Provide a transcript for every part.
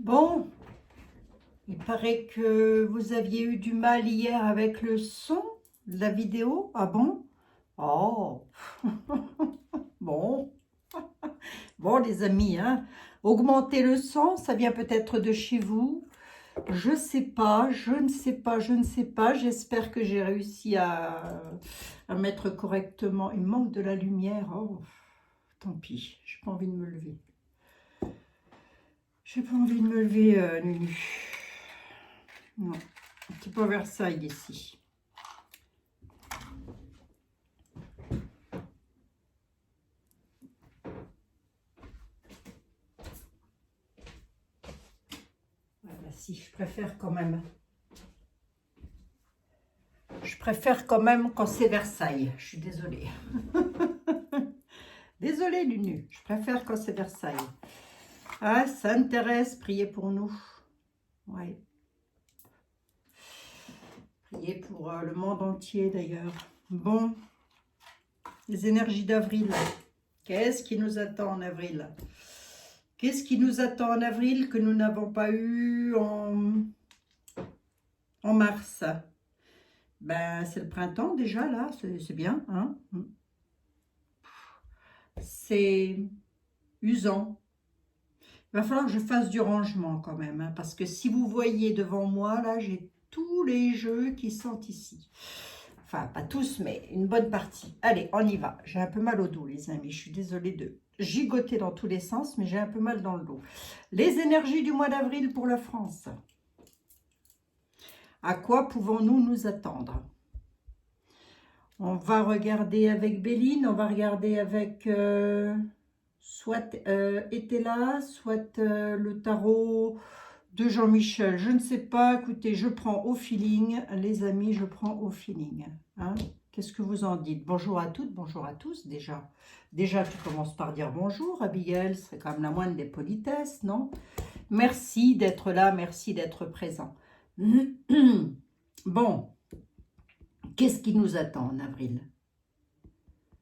Bon, il paraît que vous aviez eu du mal hier avec le son de la vidéo. Ah bon? Oh, bon. Bon, les amis, hein, augmenter le son, ça vient peut-être de chez vous. Je sais pas, je ne sais pas, je ne sais pas. J'espère que j'ai réussi à mettre correctement. Il me manque de la lumière. Oh, tant pis, j'ai pas envie de me lever. J'ai pas envie de me lever, Nunu. Non, c'est pas Versailles ici. Voilà, si, je préfère quand même. Je préfère quand même quand c'est Versailles. Je suis désolée. Désolée, Lunu. Je préfère quand c'est Versailles. Ah, Sainte Thérèse, priez pour nous. Oui. Priez pour le monde entier d'ailleurs. Bon, les énergies d'avril. Qu'est-ce qui nous attend en avril? Qu'est-ce qui nous attend en avril que nous n'avons pas eu en mars? Ben, c'est le printemps déjà, là. C'est bien, hein? C'est usant. Il va falloir que je fasse du rangement quand même, hein, parce que si vous voyez devant moi, là, j'ai tous les jeux qui sont ici. Enfin, pas tous, mais une bonne partie. Allez, on y va. J'ai un peu mal au dos, les amis. Je suis désolée de gigoter dans tous les sens, mais j'ai un peu mal dans le dos. Les énergies du mois d'avril pour la France. À quoi pouvons-nous nous attendre? On va regarder avec Béline, on va regarder avec soit Etela, soit le tarot de Jean-Michel. Je ne sais pas, écoutez, je prends au feeling, les amis, je prends au feeling. Hein. Qu'est-ce que vous en dites? Bonjour à toutes, bonjour à tous déjà. Déjà, tu commences par dire bonjour, Abigail, c'est quand même la moindre des politesses, non? Merci d'être là, merci d'être présent. Bon, qu'est-ce qui nous attend en avril?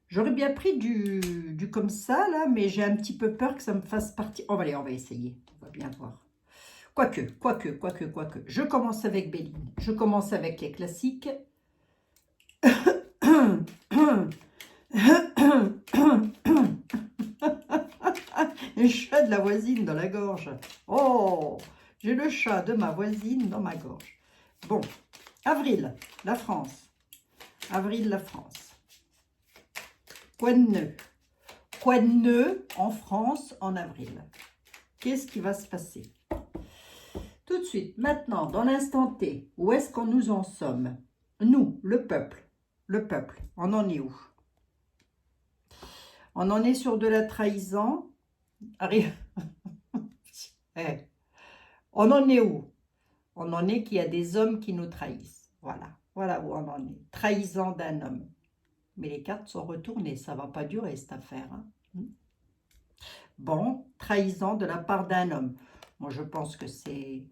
J'aurais bien pris du comme ça, là, mais j'ai un petit peu peur que ça me fasse partie. Oh, allez, on va essayer. On va bien voir. Quoique. Je commence avec Béline. Je commence avec les classiques. Le chat de la voisine dans la gorge. Oh, j'ai le chat de ma voisine dans ma gorge. Bon, avril, la France. Avril, la France. Quoi de neuf? Quoi de neuf en France en avril? Qu'est-ce qui va se passer? Tout de suite, maintenant, dans l'instant T, où est-ce qu'on nous en sommes? Nous, le peuple, on en est où? On en est sur de la trahison. Arrive. Hey. On en est où? On en est qu'il y a des hommes qui nous trahissent. Voilà, voilà où on en est. Trahison d'un homme. Mais les cartes sont retournées, ça ne va pas durer cette affaire. Hein. Bon, trahison de la part d'un homme. Moi, je pense que c'est...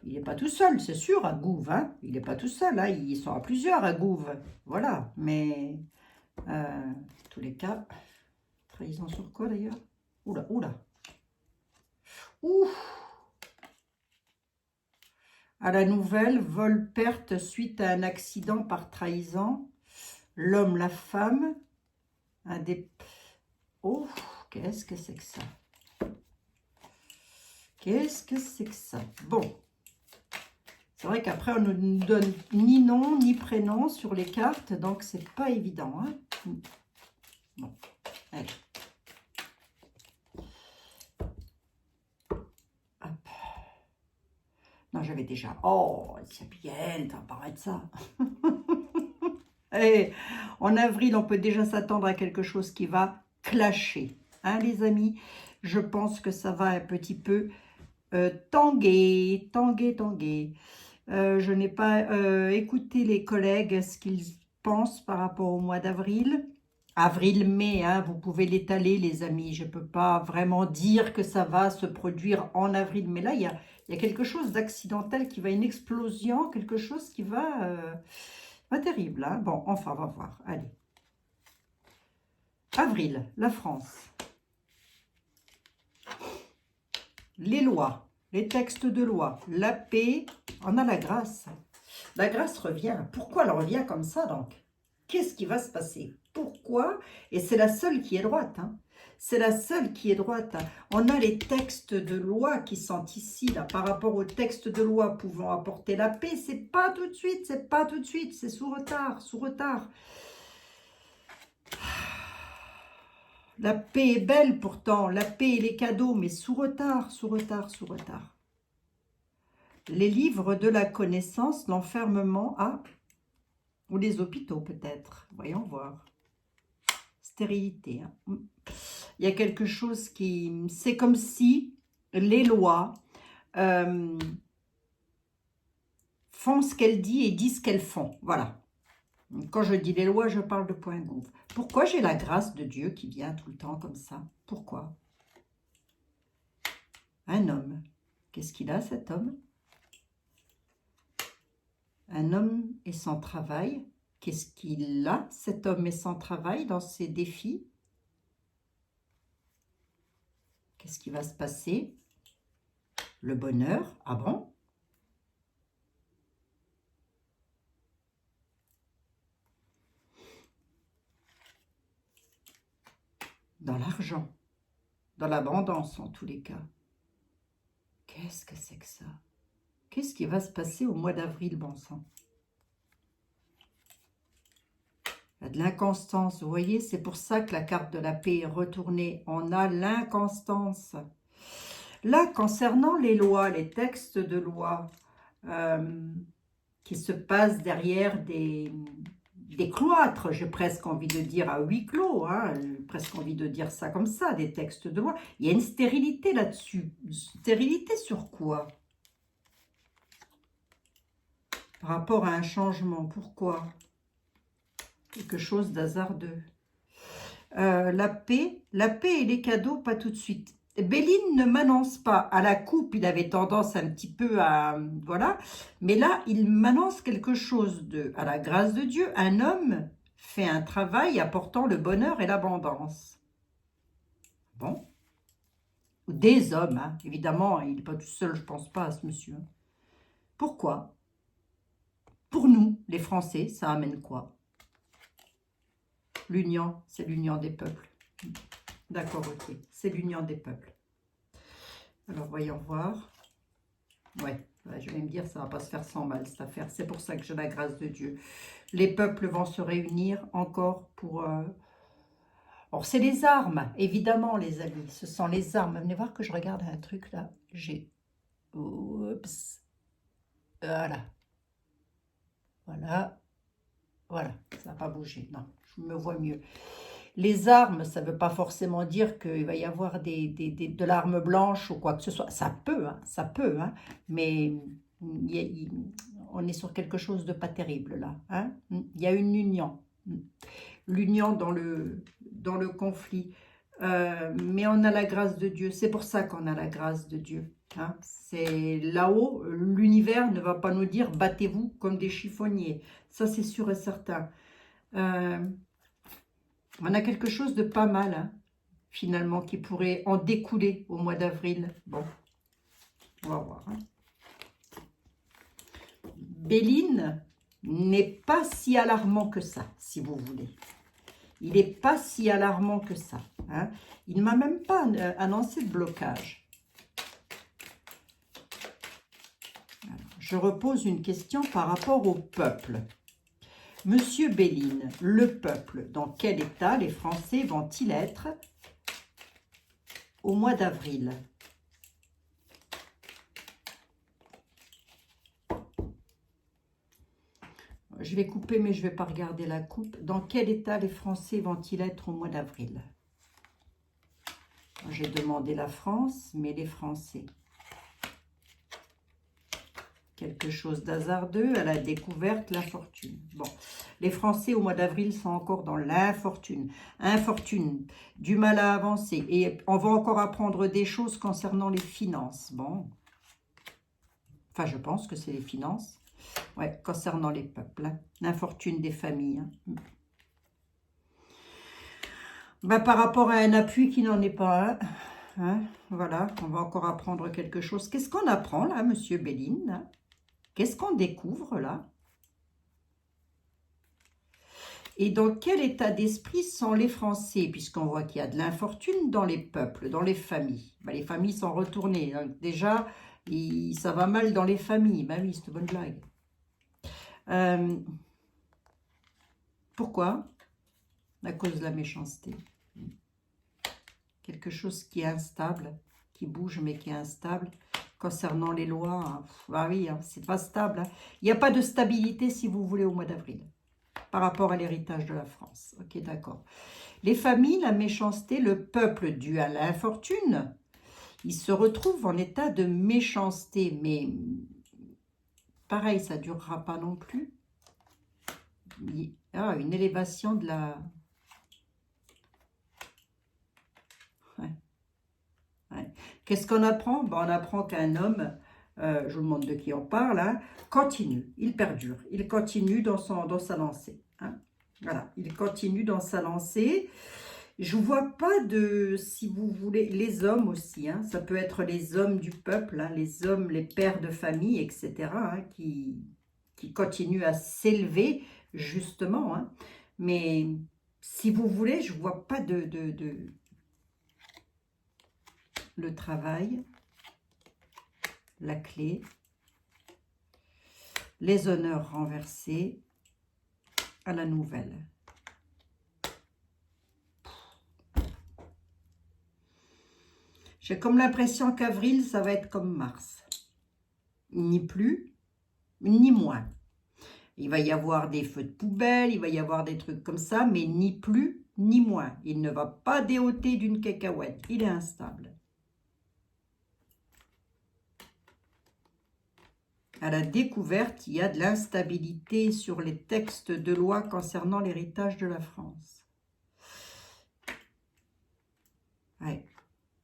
Il n'est pas tout seul, c'est sûr, à Gouve. Hein. Il n'est pas tout seul, hein. Ils sont à plusieurs à Gouve. Voilà, mais... en tous les cas... Trahison sur quoi, d'ailleurs? Oula, oula. Ouf! À la nouvelle, vol, perte suite à un accident par trahison. L'homme, la femme. Un des... Oh, qu'est-ce que c'est que ça? Qu'est-ce que c'est que ça? Bon. C'est vrai qu'après, on ne nous donne ni nom, ni prénom sur les cartes. Donc, c'est pas évident. Hein? Bon, allez. Hop. Non, j'avais déjà... Oh, c'est bien, t'as parlé de ça. Et en avril, on peut déjà s'attendre à quelque chose qui va clasher. Hein, les amis? Je pense que ça va un petit peu tanguer. Je n'ai pas écouté les collègues, ce qu'ils pensent par rapport au mois d'avril. Avril-mai, hein, vous pouvez l'étaler, les amis. Je ne peux pas vraiment dire que ça va se produire en avril. Mais là, il y a quelque chose d'accidentel qui va, une explosion, quelque chose qui va... Pas terrible, hein? Bon, enfin, on va voir. Allez. Avril, la France. Les lois. les textes de loi, la paix, on a la grâce. La grâce revient. Pourquoi elle revient comme ça donc? Qu'est-ce qui va se passer? Pourquoi? Et c'est la seule qui est droite. Hein. C'est la seule qui est droite. On a les textes de loi qui sont ici, là, par rapport aux textes de loi pouvant apporter la paix. C'est pas tout de suite, c'est pas tout de suite, c'est sous retard, sous retard. La paix est belle pourtant, la paix et les cadeaux, mais sous retard, sous retard, sous retard. Les livres de la connaissance, l'enfermement ou les hôpitaux peut-être, voyons voir. Stérilité. Hein. Il y a quelque chose qui... C'est comme si les lois font ce qu'elles disent et disent ce qu'elles font. Voilà. Quand je dis les lois, je parle de point gouv. Pourquoi j'ai la grâce de Dieu qui vient tout le temps comme ça? Pourquoi? Un homme. Qu'est-ce qu'il a cet homme? Un homme et son travail. Qu'est-ce qu'il a, cet homme et son travail, dans ses défis? Qu'est-ce qui va se passer? Le bonheur. Ah bon? Dans l'argent. Dans l'abondance, en tous les cas. Qu'est-ce que c'est que ça? Qu'est-ce qui va se passer au mois d'avril, bon sang? Il y a de l'inconstance, vous voyez, c'est pour ça que la carte de la paix est retournée. On a l'inconstance. Là, concernant les lois, les textes de loi qui se passent derrière des cloîtres, j'ai presque envie de dire à huis clos, hein, j'ai presque envie de dire ça comme ça, des textes de loi. Il y a une stérilité là-dessus. Stérilité sur quoi? Par rapport à un changement, pourquoi? Quelque chose d'hasardeux. La paix et les cadeaux, pas tout de suite. Béline ne m'annonce pas. À la coupe, il avait tendance un petit peu à... Voilà. Mais là, il m'annonce quelque chose de... À la grâce de Dieu, un homme fait un travail apportant le bonheur et l'abondance. Bon. Des hommes, hein. Évidemment, il n'est pas tout seul, je pense pas à ce monsieur. Pourquoi? Pour nous, les Français, ça amène quoi? L'union, c'est l'union des peuples. D'accord, ok. C'est l'union des peuples. Alors, voyons voir. Ouais, je vais me dire, ça ne va pas se faire sans mal, cette affaire. C'est pour ça que j'ai la grâce de Dieu. Les peuples vont se réunir encore pour... Alors, c'est les armes, évidemment, les amis. Ce sont les armes. Venez voir que je regarde un truc, là. J'ai... Oups. Voilà. Voilà. Voilà. Ça n'a pas bougé. Non, je me vois mieux. Les armes, ça ne veut pas forcément dire qu'il va y avoir de l'arme blanche ou quoi que ce soit. Ça peut, hein, mais on est sur quelque chose de pas terrible là. Hein. Il y a une union. L'union dans le conflit. Mais on a la grâce de Dieu. C'est pour ça qu'on a la grâce de Dieu. Hein. C'est là-haut, l'univers ne va pas nous dire « battez-vous comme des chiffonniers ». Ça, c'est sûr et certain. On a quelque chose de pas mal, hein, finalement, qui pourrait en découler au mois d'avril. Bon, on va voir. Hein. Béline n'est pas si alarmant que ça, si vous voulez. Il n'est pas si alarmant que ça. Hein. Il ne m'a même pas annoncé de blocage. Alors, je repose une question par rapport au peuple. Monsieur Béline, le peuple, dans quel état les Français vont-ils être au mois d'avril? Je vais couper, mais je ne vais pas regarder la coupe. Dans quel état les Français vont-ils être au mois d'avril? J'ai demandé la France, mais les Français. Quelque chose d'hasardeux, à la découverte, l'infortune. Bon, les Français au mois d'avril sont encore dans l'infortune. Infortune, du mal à avancer. Et on va encore apprendre des choses concernant les finances. Bon, enfin je pense que c'est les finances. Ouais, concernant les peuples. Hein. L'infortune des familles. Hein. Ben, par rapport à un appui qui n'en est pas un. Hein, voilà, on va encore apprendre quelque chose. Qu'est-ce qu'on apprend là, Monsieur Béline? Qu'est-ce qu'on découvre là? Et dans quel état d'esprit sont les Français? Puisqu'on voit qu'il y a de l'infortune dans les peuples, dans les familles. Ben, les familles sont retournées. Donc déjà, ça va mal dans les familles. Ben oui, c'est une bonne blague. Pourquoi? À cause de la méchanceté. Quelque chose qui est instable, qui bouge mais qui est instable. Concernant les lois, hein, bah oui, hein, c'est pas stable. Hein. Il n'y a pas de stabilité, si vous voulez, au mois d'avril, par rapport à l'héritage de la France. Ok, d'accord. Les familles, la méchanceté, le peuple dû à l'infortune, il se retrouve en état de méchanceté. Mais pareil, ça ne durera pas non plus. Ah, une élévation de la... Ouais. Ouais. Qu'est-ce qu'on apprend? Ben, on apprend qu'un homme, je vous demande de qui on parle, hein, continue, il perdure, il continue dans sa lancée. Hein. Voilà, il continue dans sa lancée. Je ne vois pas de, si vous voulez, les hommes aussi, hein, ça peut être les hommes du peuple, hein, les hommes, les pères de famille, etc., hein, qui continuent à s'élever, justement. Hein. Mais si vous voulez, je ne vois pas le travail, la clé, les honneurs renversés à la nouvelle. J'ai comme l'impression qu'avril, ça va être comme mars. Ni plus, ni moins. Il va y avoir des feux de poubelle, il va y avoir des trucs comme ça, mais ni plus, ni moins. Il ne va pas déoter d'une cacahuète. Il est instable. À la découverte, il y a de l'instabilité sur les textes de loi concernant l'héritage de la France. Ouais.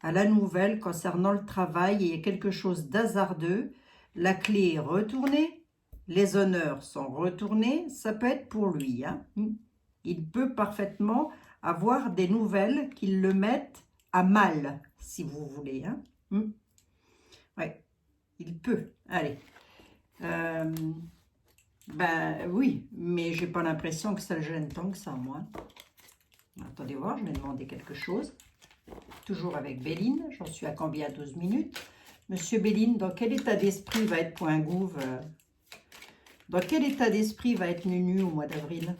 À la nouvelle, concernant le travail, il y a quelque chose d'hasardeux. La clé est retournée, les honneurs sont retournés. Ça peut être pour lui. Hein. Il peut parfaitement avoir des nouvelles qui le mettent à mal, si vous voulez. Hein. Ouais, il peut. Allez. Ben oui, mais j'ai pas l'impression que ça le gêne tant que ça, moi. Attendez voir, je vais demander quelque chose. Toujours avec Béline, j'en suis à combien? 12 minutes. Monsieur Béline, dans quel état d'esprit va être Point Gouve? Dans quel état d'esprit va être Nunu au mois d'avril?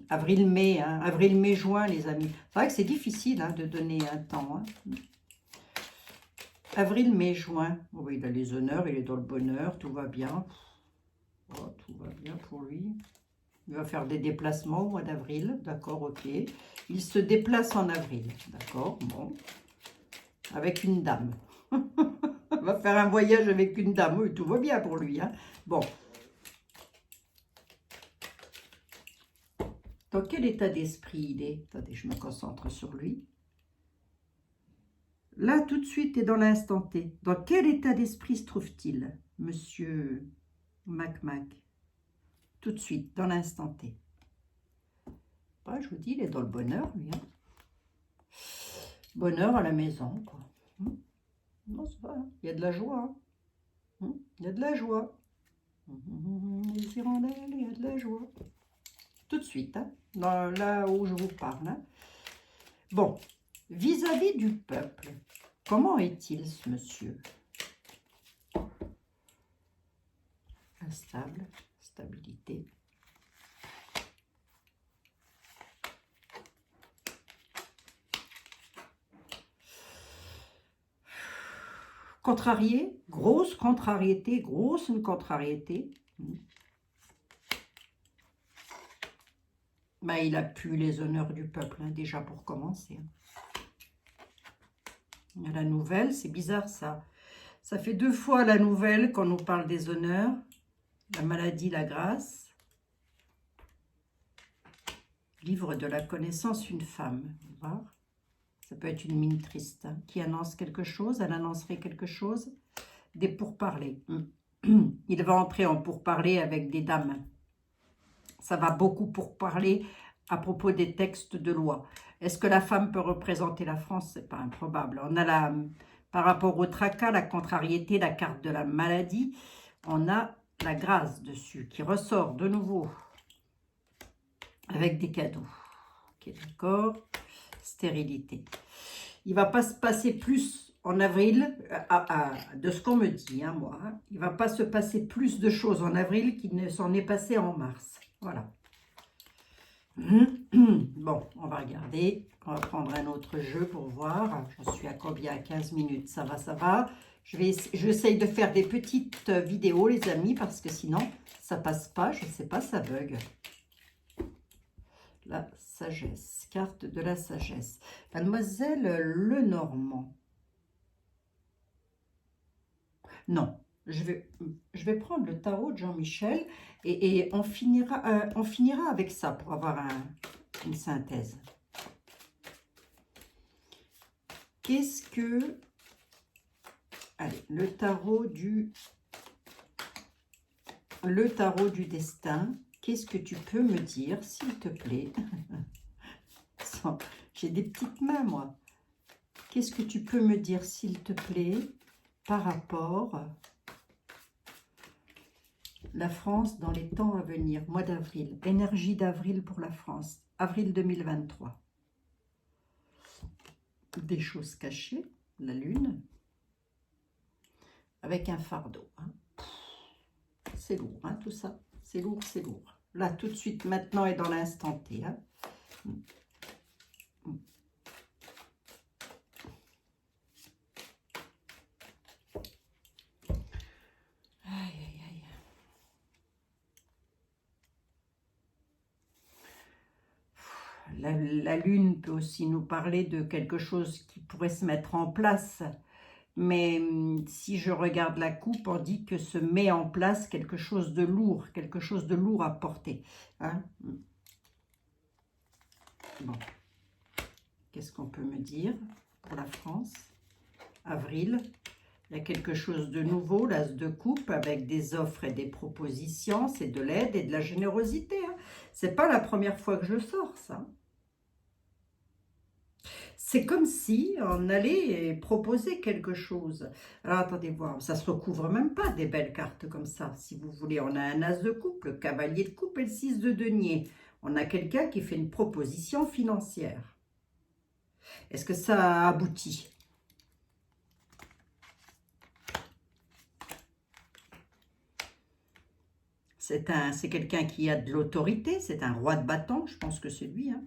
Avril-mai, hein? Avril-mai-juin, les amis. C'est vrai que c'est difficile hein, de donner un temps. Hein? Avril, mai, juin. Oh, il a les honneurs, il est dans le bonheur, tout va bien. Oh, tout va bien pour lui. Il va faire des déplacements au mois d'avril. D'accord, ok. Il se déplace en avril. D'accord, bon. Avec une dame. Il va faire un voyage avec une dame. Oui, tout va bien pour lui. Hein. Bon. Dans quel état d'esprit il est? Attendez, je me concentre sur lui. Là, tout de suite, et dans l'instant T. Dans quel état d'esprit se trouve-t-il, monsieur Mac? Tout de suite, dans l'instant T. Ouais, je vous dis, il est dans le bonheur, lui. Hein. Bonheur à la maison, quoi. Non, c'est vrai. Il y a de la joie. Hein. Il y a de la joie. Les hirondelles, il y a de la joie. Tout de suite, hein, là où je vous parle. Hein. Bon, vis-à-vis du peuple, comment est-il, ce monsieur? Instable, stabilité. Contrarié, grosse contrariété, grosse une contrariété. Ben, il a pu les honneurs du peuple, hein, déjà pour commencer. La nouvelle, c'est bizarre ça. Ça fait 2 fois la nouvelle quand on nous parle des honneurs. La maladie, la grâce. Livre de la connaissance, une femme. On va voir. Ça peut être une mine triste hein, qui annonce quelque chose. Elle annoncerait quelque chose. Des pourparlers. Il va entrer en pourparlers avec des dames. Ça va beaucoup pourparler à propos des textes de loi. Est-ce que la femme peut représenter la France? C'est pas improbable. On a par rapport au tracas, la contrariété, la carte de la maladie, on a la grâce dessus qui ressort de nouveau avec des cadeaux. Ok, d'accord. Stérilité. Il ne va pas se passer plus en avril, de ce qu'on me dit, hein, moi. Hein. Il ne va pas se passer plus de choses en avril qu'il ne s'en est passé en mars. Voilà. Bon, on va regarder. On va prendre un autre jeu pour voir. J'en suis à combien? À 15 minutes. Ça va, ça va. J'essaye de faire des petites vidéos, les amis, parce que sinon, ça passe pas. Je ne sais pas, ça bug. La sagesse. Carte de la sagesse. Mademoiselle Lenormand. Non. Je vais prendre le tarot de Jean-Michel et on finira avec ça pour avoir une synthèse. Qu'est-ce que... Allez, le tarot du destin. Qu'est-ce que tu peux me dire, s'il te plaît? J'ai des petites mains, moi. Qu'est-ce que tu peux me dire, s'il te plaît, par rapport... La France dans les temps à venir, mois d'avril, énergie d'avril pour la France, avril 2023. Des choses cachées, la lune, avec un fardeau. Hein. C'est lourd, hein, tout ça. C'est lourd, c'est lourd. Là, tout de suite, maintenant et dans l'instant T. Hein. La lune peut aussi nous parler de quelque chose qui pourrait se mettre en place. Mais si je regarde la coupe, on dit que se met en place quelque chose de lourd à porter. Hein? Bon. Qu'est-ce qu'on peut me dire pour la France? Avril. Il y a quelque chose de nouveau, l'as de coupe, avec des offres et des propositions. C'est de l'aide et de la générosité. Hein? C'est pas la première fois que je sors ça. C'est comme si on allait proposer quelque chose. Alors, attendez voir, ça se recouvre même pas des belles cartes comme ça. Si vous voulez, on a un as de coupe, le cavalier de coupe et le 6 de denier. On a quelqu'un qui fait une proposition financière. Est-ce que ça aboutit? C'est quelqu'un qui a de l'autorité, c'est un roi de bâton, je pense que c'est lui, hein.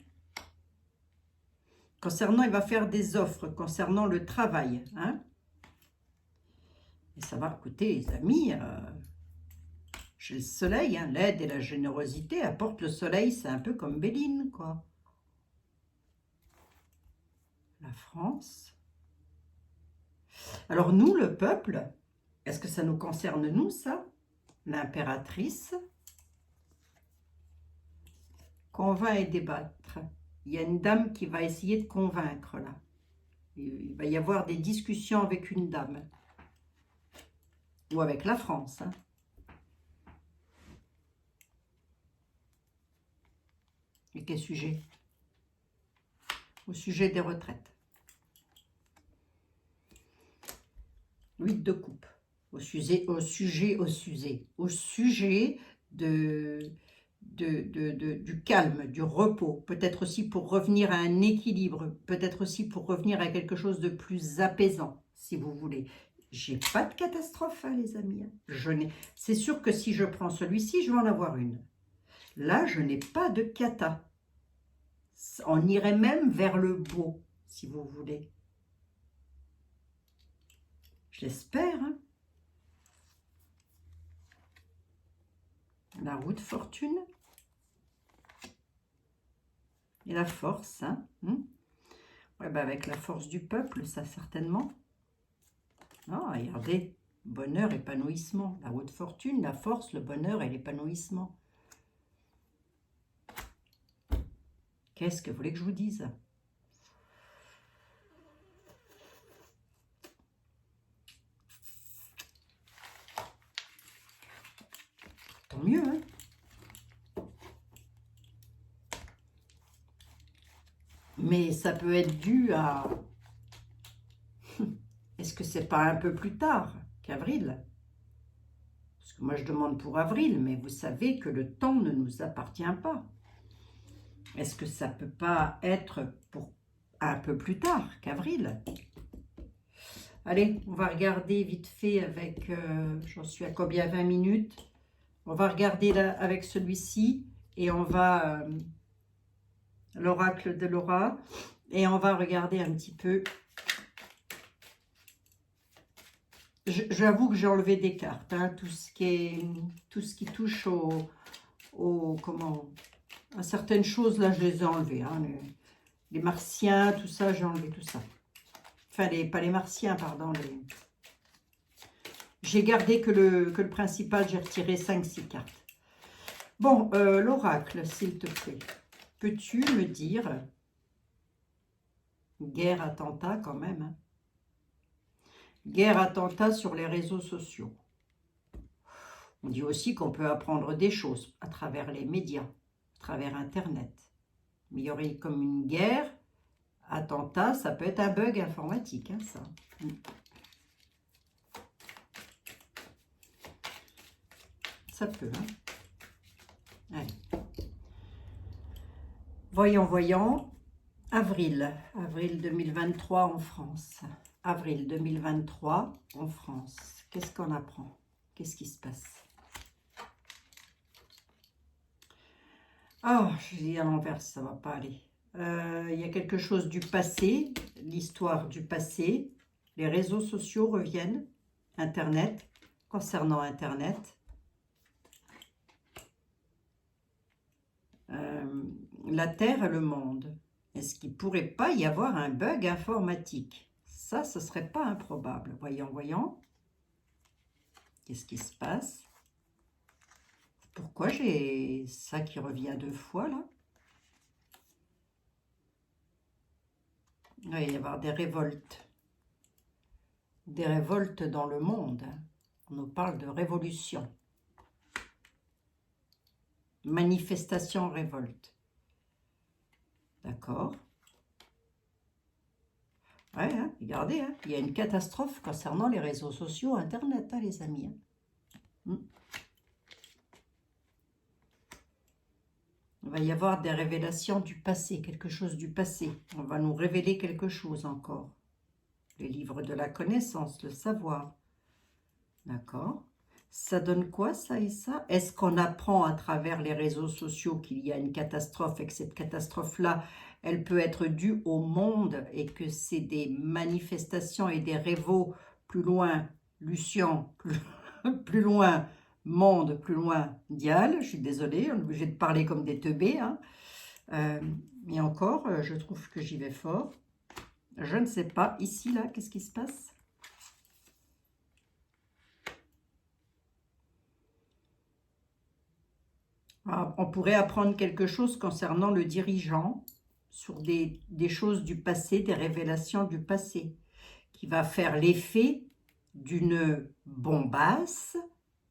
Concernant, il va faire des offres concernant le travail. Hein? Et ça va, écoutez, les amis, j'ai le soleil, hein, l'aide et la générosité apportent le soleil, c'est un peu comme Béline, quoi. La France. Alors nous, le peuple, est-ce que ça nous concerne, nous, ça? L'impératrice. Convainc et débattre. Il y a une dame qui va essayer de convaincre, là. Il va y avoir des discussions avec une dame. Ou avec la France. Hein. Et quel sujet? Au sujet des retraites. 8 de coupe. Au sujet du calme, du repos, peut-être aussi pour revenir à un équilibre, peut-être aussi pour revenir à quelque chose de plus apaisant, si vous voulez. J'ai pas de catastrophe, hein, les amis. C'est sûr que si je prends celui-ci, je vais en avoir une. Là, je n'ai pas de cata. On irait même vers le beau, si vous voulez. J'espère, hein. La roue de fortune. Et la force, hein. Ouais, bah avec la force du peuple, ça certainement. Ah, regardez, bonheur, épanouissement. La roue de fortune, la force, le bonheur et l'épanouissement. Qu'est-ce que vous voulez que je vous dise? Tant mieux, hein. Mais ça peut être dû à... Est-ce que c'est pas un peu plus tard qu'avril? Parce que moi, je demande pour avril, mais vous savez que le temps ne nous appartient pas. Est-ce que ça peut pas être pour un peu plus tard qu'avril? Allez, on va regarder vite fait avec... j'en suis à combien? 20 minutes. On va regarder là avec celui-ci et on va... l'oracle de Laura. Et on va regarder un petit peu... J'avoue que j'ai enlevé des cartes, hein, tout ce qui touche comment, à certaines choses, là, je les ai enlevées. Hein, les martiens, tout ça, j'ai enlevé tout ça. Enfin, pas les martiens, pardon. J'ai gardé que le principal, j'ai retiré 5-6 cartes. Bon, l'oracle, s'il te plaît. Peux-tu me dire, guerre, attentat quand même, hein. Guerre, attentat sur les réseaux sociaux. On dit aussi qu'on peut apprendre des choses à travers les médias, à travers Internet. Mais il y aurait comme une guerre, attentat, ça peut être un bug informatique, hein, ça. Ça peut, hein. Allez. Voyons. Avril 2023 en France. Avril 2023 en France. Qu'est-ce qu'on apprend? Qu'est-ce qui se passe? Ah, je dis à l'envers, ça va pas aller. Il y a quelque chose du passé, l'histoire du passé. Les réseaux sociaux reviennent. Internet, concernant Internet. La Terre et le monde. Est-ce qu'il ne pourrait pas y avoir un bug informatique? Ça, ce ne serait pas improbable. Voyons. Qu'est-ce qui se passe? Pourquoi j'ai ça qui revient 2 fois, là? Il va y avoir des révoltes. Des révoltes dans le monde. On nous parle de révolution. Manifestation, révolte. D'accord. Ouais, hein, regardez, hein, il y a une catastrophe concernant les réseaux sociaux, Internet, hein, les amis. Hein. Il va y avoir des révélations du passé, quelque chose du passé. On va nous révéler quelque chose encore. Les livres de la connaissance, le savoir. D'accord. Ça donne quoi, ça et ça? Est-ce qu'on apprend à travers les réseaux sociaux qu'il y a une catastrophe et que cette catastrophe-là, elle peut être due au monde et que c'est des manifestations et des réveaux plus loin, Lucien, plus loin, monde, plus loin, Dial. Je suis désolée, on est obligé de parler comme des teubés. Hein. Et encore, je trouve que j'y vais fort. Je ne sais pas, ici, là, qu'est-ce qui se passe? On pourrait apprendre quelque chose concernant le dirigeant, sur des choses du passé, des révélations du passé, qui va faire l'effet d'une bombasse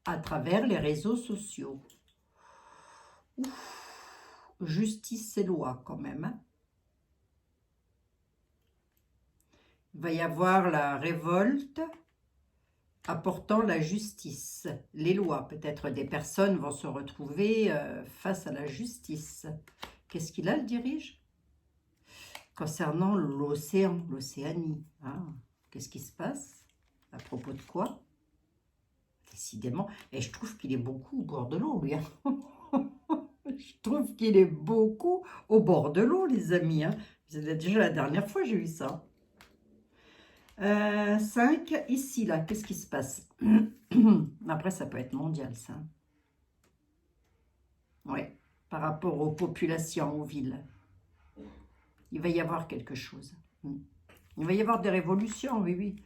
à travers les réseaux sociaux. Ouf, justice et loi quand même. Hein. Il va y avoir la révolte apportant la justice. Les lois, peut-être des personnes vont se retrouver face à la justice. Qu'est-ce qu'il a, le dirige? Concernant l'océan, l'Océanie. Ah, qu'est-ce qui se passe? À propos de quoi? Décidément. Et je trouve qu'il est beaucoup au bord de l'eau, lui. Hein. Je trouve qu'il est beaucoup au bord de l'eau, les amis. Hein. C'est déjà la dernière fois que j'ai eu ça. 5, ici, là, qu'est-ce qui se passe? Après, ça peut être mondial, ça. Oui, par rapport aux populations, aux villes. Il va y avoir quelque chose. Il va y avoir des révolutions, oui.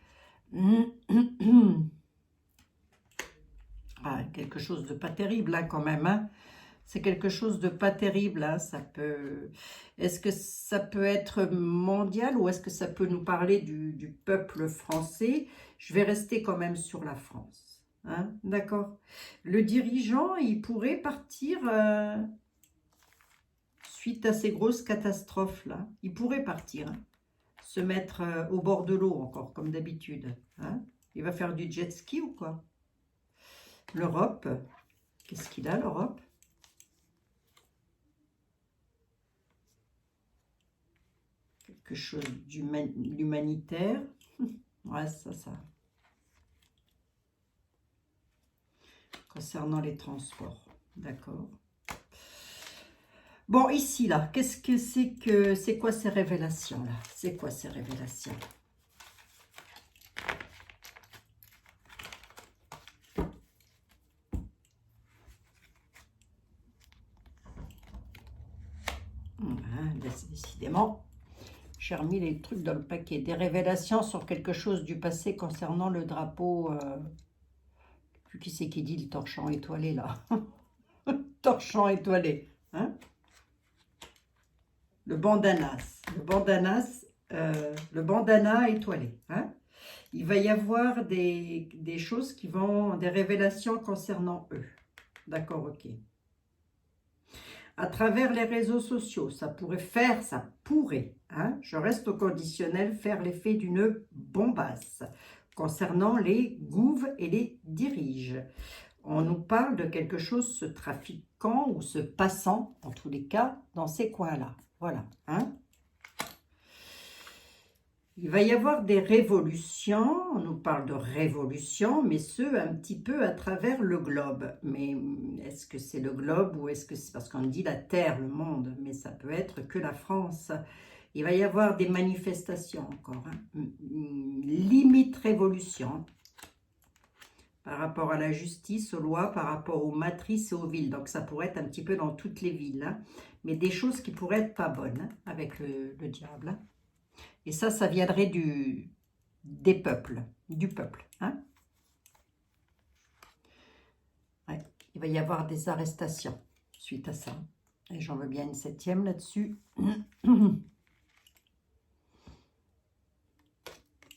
Ah, quelque chose de pas terrible, là, quand même. Hein. C'est quelque chose de pas terrible, hein. Ça peut... Est-ce que ça peut être mondial ou est-ce que ça peut nous parler du peuple français? Je vais rester quand même sur la France. Hein. D'accord. Le dirigeant, il pourrait partir suite à ces grosses catastrophes-là, il pourrait partir, hein, se mettre au bord de l'eau encore, comme d'habitude. Hein. Il va faire du jet ski ou quoi? L'Europe, qu'est-ce qu'il a, l'Europe? Quelque chose d'humanitaire. Ouais, ça. Concernant les transports, d'accord. Bon, ici, là, qu'est-ce que c'est que... C'est quoi ces révélations-là? C'est quoi ces révélations? Décidément, j'ai remis les trucs dans le paquet. Des révélations sur quelque chose du passé concernant le drapeau... qui c'est qui dit le torchon étoilé, là? Torchon étoilé, hein? Le bandanas. Le bandana étoilé, hein? Il va y avoir des choses qui vont... Des révélations concernant eux. D'accord, ok. À travers les réseaux sociaux, ça pourrait, hein, je reste au conditionnel, faire l'effet d'une bombasse concernant les gouves et les diriges. On nous parle de quelque chose se trafiquant ou se passant, en tous les cas, dans ces coins-là. Voilà, hein. Il va y avoir des révolutions, on nous parle de révolution, mais ce, un petit peu à travers le globe. Mais est-ce que c'est le globe ou est-ce que c'est parce qu'on dit la Terre, le monde, mais ça peut être que la France. Il va y avoir des manifestations encore, hein. Limite révolution par rapport à la justice, aux lois, par rapport aux matrices et aux villes. Donc ça pourrait être un petit peu dans toutes les villes, hein. Mais des choses qui pourraient être pas bonnes, hein, avec le diable, hein. Et ça viendrait des peuples, du peuple, hein. Ouais, il va y avoir des arrestations suite à ça. Et j'en veux bien une 7e là-dessus.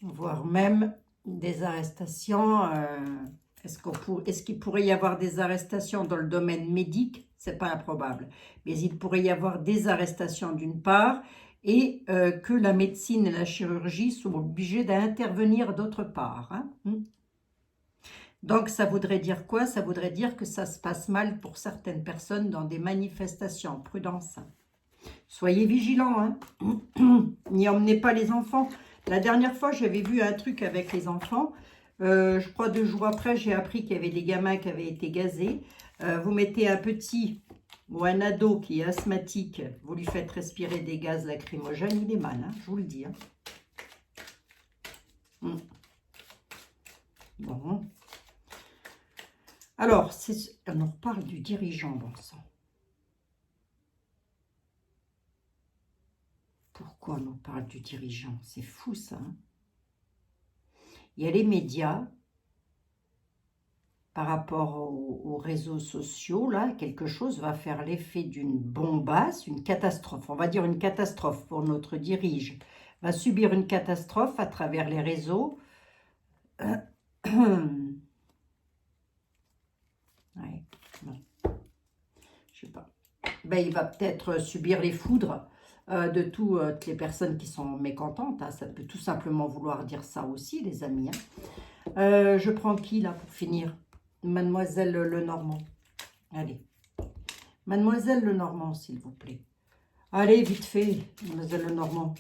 Voire même des arrestations. Est-ce qu'il pourrait y avoir des arrestations dans le domaine médic? C'est pas improbable. Mais il pourrait y avoir des arrestations d'une part, et que la médecine et la chirurgie sont obligées d'intervenir d'autre part, hein. Donc, ça voudrait dire quoi? Ça voudrait dire que ça se passe mal pour certaines personnes dans des manifestations. Prudence. Soyez vigilants, hein. N'y emmenez pas les enfants. La dernière fois, j'avais vu un truc avec les enfants. Je crois 2 jours après, j'ai appris qu'il y avait des gamins qui avaient été gazés. Vous mettez un petit... ou un ado qui est asthmatique, vous lui faites respirer des gaz lacrymogènes, il est mal, hein, je vous le dis, hein. Bon. Alors, on reparle du dirigeant, bon sang. Pourquoi on en parle du dirigeant? C'est fou, ça, hein. Il y a les médias, par rapport aux réseaux sociaux, là, quelque chose va faire l'effet d'une bombasse, une catastrophe. On va dire une catastrophe pour notre dirige. Va subir une catastrophe à travers les réseaux. Ouais, non. Je sais pas. Ben, il va peut-être subir les foudres de toutes les personnes qui sont mécontentes, hein. Ça peut tout simplement vouloir dire ça aussi, les amis, hein. Je prends qui, là, pour finir? Mademoiselle Lenormand. Allez. Mademoiselle Lenormand, s'il vous plaît. Allez, vite fait, Mademoiselle Lenormand.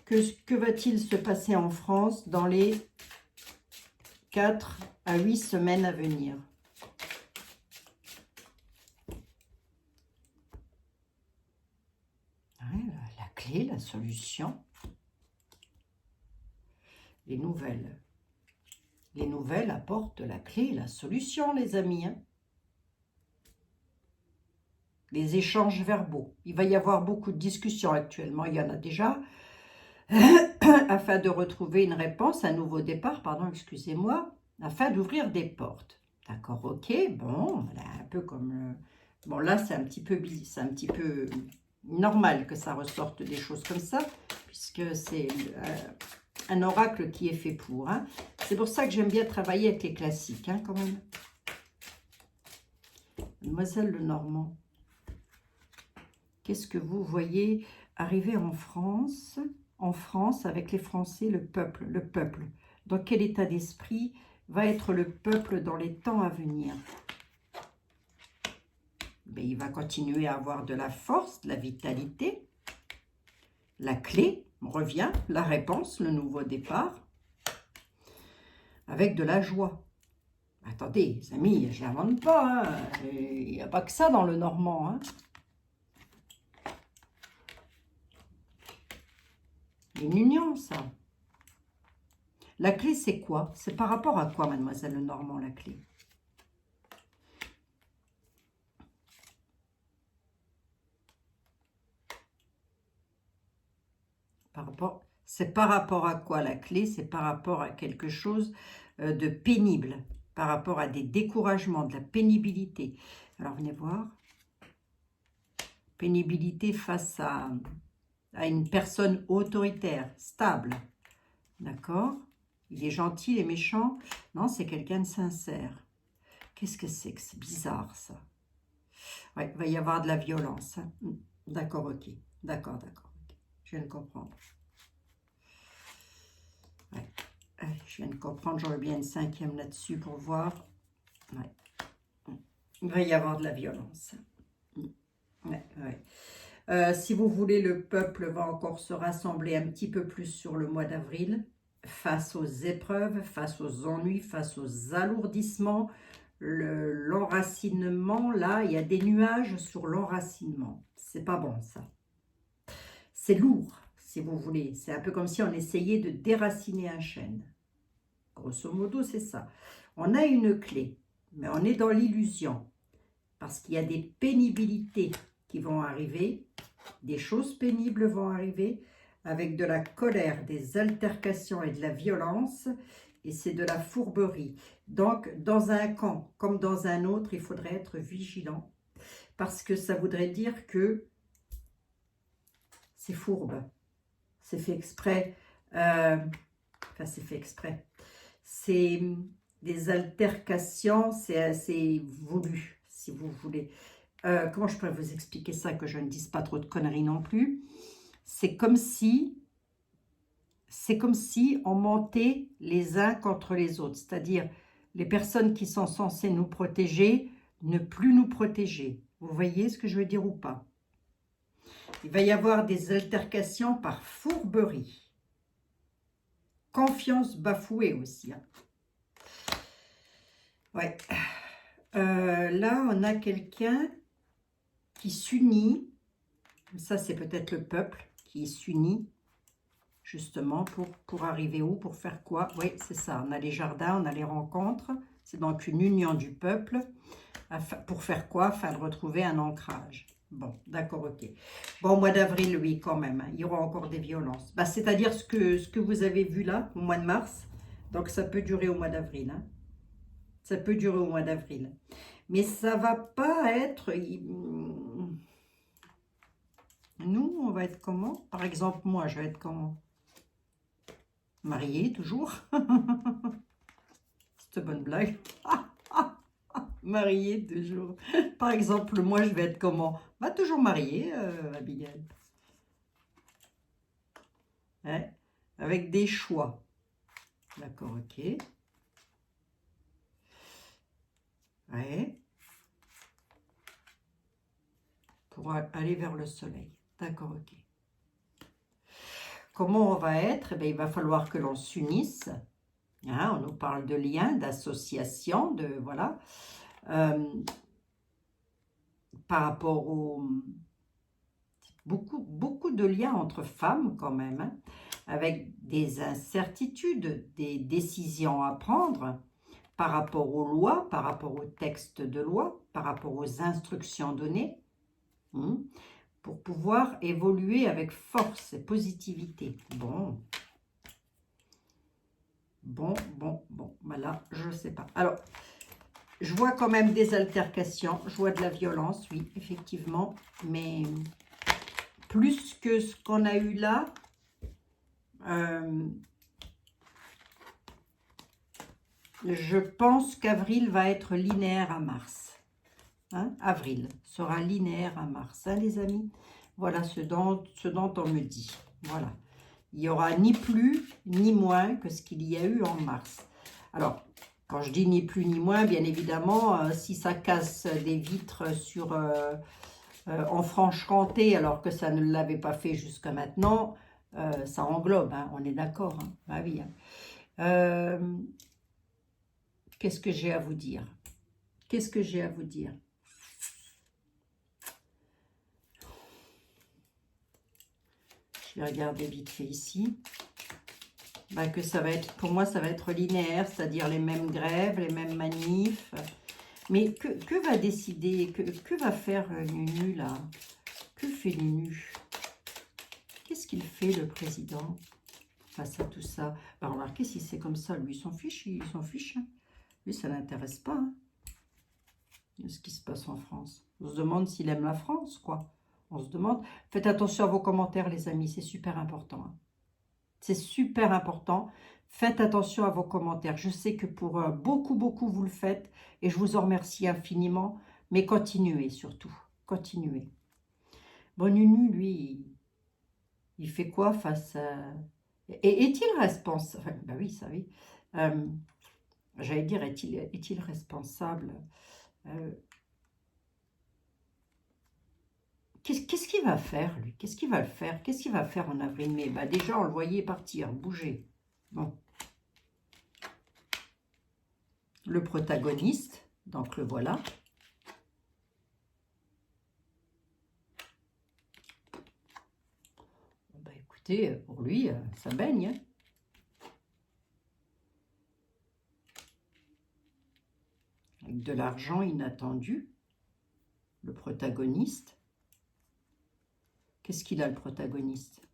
Que va-t-il se passer en France dans les 4 à 8 semaines à venir? Ouais, la clé, la solution. Les nouvelles. Les nouvelles apportent la clé, la solution, les amis, hein. Les échanges verbaux. Il va y avoir beaucoup de discussions actuellement. Il y en a déjà. Afin de retrouver une réponse, un nouveau départ, pardon, excusez-moi, afin d'ouvrir des portes. D'accord, ok, bon, voilà, un peu comme... bon, là, c'est un petit peu normal que ça ressorte des choses comme ça, puisque c'est un oracle qui est fait pour, hein. C'est pour ça que j'aime bien travailler avec les classiques, hein, quand même. Mademoiselle Lenormand, qu'est-ce que vous voyez arriver en France avec les Français, le peuple, dans quel état d'esprit va être le peuple dans les temps à venir? Mais il va continuer à avoir de la force, de la vitalité. La clé, on revient, la réponse, le nouveau départ, avec de la joie. Attendez, les amis, je ne l'invente pas, hein. Il n'y a pas que ça dans le normand, hein. Une union, ça. La clé, c'est quoi? C'est par rapport à quoi, mademoiselle Lenormand, la clé? C'est par rapport à quoi la clé? C'est par rapport à quelque chose de pénible, par rapport à des découragements, de la pénibilité. Alors, venez voir. Pénibilité face à une personne autoritaire, stable. D'accord? Il est gentil, il est méchant. Non, c'est quelqu'un de sincère. Qu'est-ce que c'est bizarre, ça? Ouais, il va y avoir de la violence. Hein. D'accord, ok. D'accord. Okay. Je viens de comprendre. Ouais. Je viens de comprendre, j'aurais bien une 5e là-dessus pour voir. Ouais. Il va y avoir de la violence. Ouais. Si vous voulez, le peuple va encore se rassembler un petit peu plus sur le mois d'avril, face aux épreuves, face aux ennuis, face aux alourdissements, l'enracinement, là, il y a des nuages sur l'enracinement. C'est pas bon, ça. C'est lourd, si vous voulez. C'est un peu comme si on essayait de déraciner un chêne. Grosso modo, c'est ça. On a une clé, mais on est dans l'illusion. Parce qu'il y a des pénibilités qui vont arriver, des choses pénibles vont arriver, avec de la colère, des altercations et de la violence, et c'est de la fourberie. Donc, dans un camp comme dans un autre, il faudrait être vigilant, parce que ça voudrait dire que c'est fourbe, c'est fait exprès, enfin c'est fait exprès, c'est des altercations, c'est assez voulu, si vous voulez. Comment je pourrais vous expliquer ça, que je ne dise pas trop de conneries non plus? C'est comme si on montait les uns contre les autres, c'est-à-dire les personnes qui sont censées nous protéger, ne plus nous protéger. Vous voyez ce que je veux dire ou pas? Il va y avoir des altercations par fourberie. Confiance bafouée aussi. Hein. Ouais. Là, on a quelqu'un qui s'unit. Ça, c'est peut-être le peuple qui s'unit, justement, pour arriver où? Pour faire quoi? Oui, c'est ça. On a les jardins, on a les rencontres. C'est donc une union du peuple. Pour faire quoi? Afin de retrouver un ancrage. Bon, d'accord, ok. Bon, au mois d'avril, oui, quand même. Hein, il y aura encore des violences. Bah, c'est-à-dire ce que vous avez vu là, au mois de mars. Donc, ça peut durer au mois d'avril. Hein. Ça peut durer au mois d'avril. Mais ça va pas être... Nous, on va être comment? Par exemple, moi, je vais être comment? Mariée, toujours. C'est une bonne blague. Mariée, toujours. Par exemple, moi, je vais être comment? Bah, toujours mariée, Abigail. Hein? Avec des choix. D'accord, ok. Ouais. Pour aller vers le soleil. D'accord, ok. Comment on va être? Eh bien, il va falloir que l'on s'unisse. Hein, on nous parle de liens, d'associations, de voilà. Par rapport au... Beaucoup de liens entre femmes quand même, hein, avec des incertitudes, des décisions à prendre par rapport aux lois, par rapport aux textes de loi, par rapport aux instructions données, pour pouvoir évoluer avec force et positivité. Bon. Là, je ne sais pas. Alors, je vois quand même des altercations, je vois de la violence, oui, effectivement, mais plus que ce qu'on a eu là, je pense qu'avril va être linéaire à mars. Hein, avril sera linéaire à Mars, hein, les amis. Voilà ce dont on me dit. Voilà. Il n'y aura ni plus ni moins que ce qu'il y a eu en mars. Alors, quand je dis ni plus ni moins, bien évidemment, si ça casse des vitres en Franche-Comté, alors que ça ne l'avait pas fait jusqu'à maintenant, ça englobe, hein, on est d'accord. Hein, bah oui, hein. Qu'est-ce que j'ai à vous dire? Qu'est-ce que j'ai à vous dire? Je vais regarder vite fait ici. Bah, que ça va être, pour moi, ça va être linéaire, c'est-à-dire les mêmes grèves, les mêmes manifs. Mais que va décider, que va faire Nunu là? Que fait Nunu? Qu'est-ce qu'il fait le président face à tout ça? Bah, remarquez, si c'est comme ça, lui, il s'en fiche, hein. Lui, ça l'intéresse pas, hein, de ce qui se passe en France. On se demande s'il aime la France, quoi. On se demande. Faites attention à vos commentaires, les amis, c'est super important, hein. C'est super important. Faites attention à vos commentaires. Je sais que pour beaucoup, vous le faites. Et je vous en remercie infiniment. Mais continuez surtout. Continuez. Bon, Nunu, lui, il fait quoi face à... Et est-il responsable? Ben oui, ça oui. J'allais dire, est-il responsable? Qu'est-ce qu'il va faire, lui? Qu'est-ce qu'il va le faire? Qu'est-ce qu'il va faire en avril-mai? Bah, déjà, on le voyait partir, bouger. Bon. Le protagoniste, donc le voilà. Bah, écoutez, pour lui, ça baigne. Hein. Avec de l'argent inattendu. Le protagoniste. Qu'est-ce qu'il a, le protagoniste?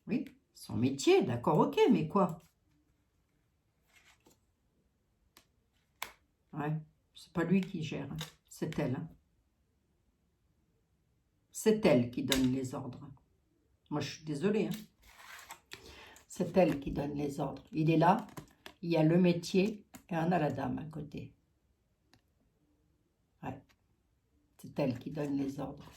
Oui, son métier, d'accord, ok, mais quoi? Ouais, c'est pas lui qui gère, hein. C'est elle. Hein. C'est elle qui donne les ordres. Moi, je suis désolée. Hein. C'est elle qui donne les ordres. Il est là, il y a le métier et on a la dame à côté. Ouais, c'est elle qui donne les ordres.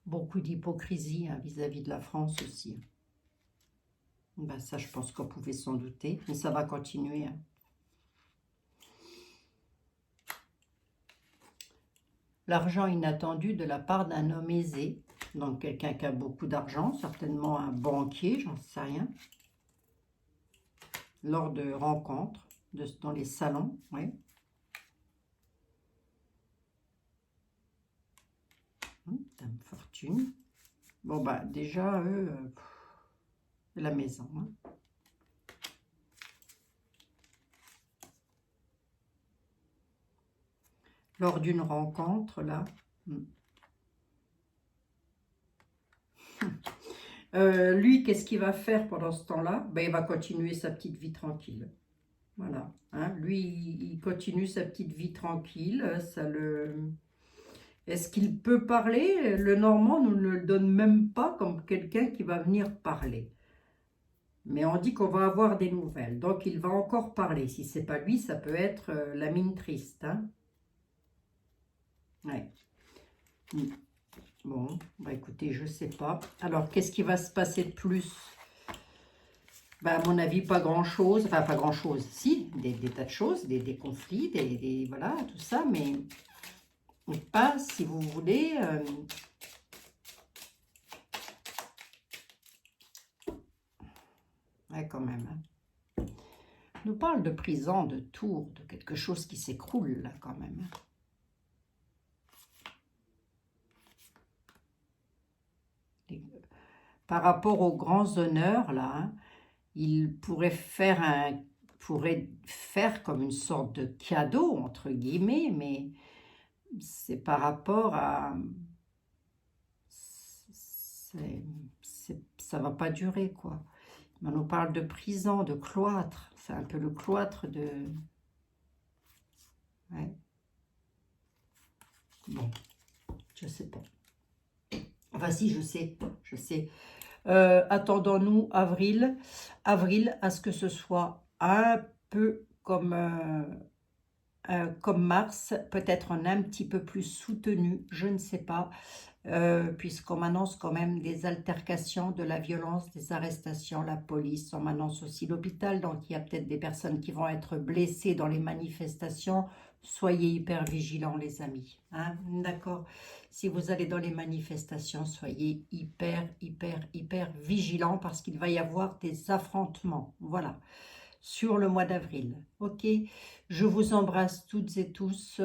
Beaucoup d'hypocrisie hein, vis-à-vis de la France aussi. Ben ça, je pense qu'on pouvait s'en douter, mais ça va continuer. Hein. L'argent inattendu de la part d'un homme aisé, donc quelqu'un qui a beaucoup d'argent, certainement un banquier, j'en sais rien, lors de rencontres dans les salons, oui. Dame fortune. Bon, bah, déjà, eux, la maison. Hein. Lors d'une rencontre, là. Lui, qu'est-ce qu'il va faire pendant ce temps-là? Ben, il va continuer sa petite vie tranquille. Voilà. Hein. Lui, il continue sa petite vie tranquille. Ça le... Est-ce qu'il peut parler? Le Normand nous ne le donne même pas comme quelqu'un qui va venir parler. Mais on dit qu'on va avoir des nouvelles. Donc, il va encore parler. Si c'est pas lui, ça peut être la mine triste. Hein. Ouais. Bon, bah écoutez, je sais pas. Alors, qu'est-ce qui va se passer de plus? Bah, à mon avis, pas grand-chose. Enfin, pas grand-chose. Si, des tas de choses, des conflits, voilà, tout ça, mais pas, si vous voulez... Ouais, quand même. Hein. On nous parle de prison, de tour, de quelque chose qui s'écroule, là, quand même. Par rapport aux grands honneurs, là, hein, il pourrait faire comme une sorte de cadeau, entre guillemets, mais c'est par rapport à... ça va pas durer, quoi. On nous parle de prison, de cloître. C'est un peu le cloître de... Ouais. Bon, je sais pas. Enfin si, je sais, je sais. Attendons-nous avril, à ce que ce soit un peu comme mars, peut-être un petit peu plus soutenu, je ne sais pas, puisqu'on m'annonce quand même des altercations, de la violence, des arrestations, la police, on m'annonce aussi l'hôpital, donc il y a peut-être des personnes qui vont être blessées dans les manifestations. Soyez hyper vigilants les amis, hein, d'accord? Si vous allez dans les manifestations, soyez hyper vigilants parce qu'il va y avoir des affrontements, voilà, sur le mois d'avril, ok? Je vous embrasse toutes et tous,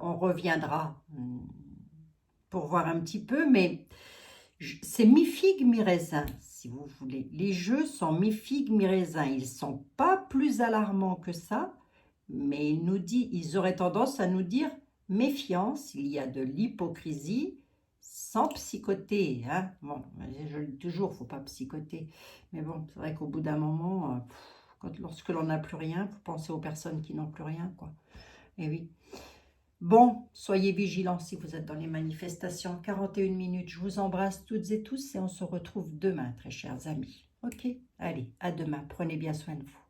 on reviendra pour voir un petit peu, mais c'est mi-figue, mi-raisin, si vous voulez. Les jeux sont mi-figue, mi-raisin. Ils ne sont pas plus alarmants que ça, mais ils auraient tendance à nous dire méfiance, il y a de l'hypocrisie sans psychoter. Hein. Bon, je le dis toujours, il ne faut pas psychoter. Mais bon, c'est vrai qu'au bout d'un moment, lorsque l'on n'a plus rien, il faut penser aux personnes qui n'ont plus rien, quoi. Et oui. Bon, soyez vigilants si vous êtes dans les manifestations. 41 minutes, je vous embrasse toutes et tous et on se retrouve demain, très chers amis. Ok, allez, à demain. Prenez bien soin de vous.